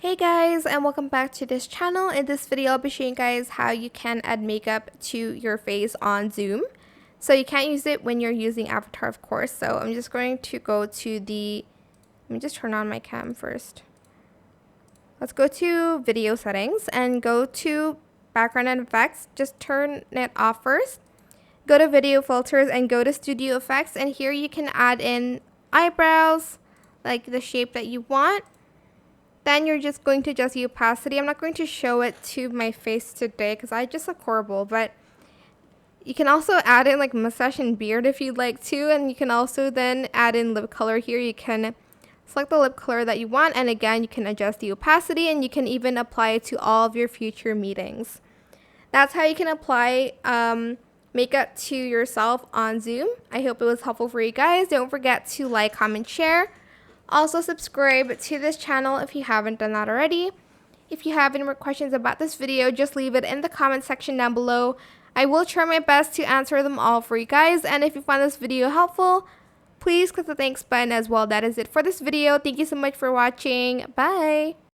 Hey guys, and welcome back to this channel. In this video I'll be showing you guys how you can add makeup to your face on Zoom. So you can't use it when you're using Avatar, of course. So I'm just going to go to let me just turn on my cam first. Let's go to video settings and go to background and effects. Just turn it off first. Go to video filters and go to studio effects, and here you can add in eyebrows, like the shape that you want. Then you're just going to adjust the opacity. I'm not going to show it to my face today because I just look horrible, but you can also add in like mustache and beard if you'd like to, and you can also then add in lip color here. You can select the lip color that you want, and again you can adjust the opacity, and you can even apply it to all of your future meetings. That's how you can apply makeup to yourself on Zoom. I hope it was helpful for you guys. Don't forget to like, comment, share. Also subscribe to this channel if you haven't done that already. If you have any more questions about this video, just leave it in the comment section down below. I will try my best to answer them all for you guys. And if you find this video helpful, please click the thanks button as well. That is it for this video. Thank you so much for watching. Bye!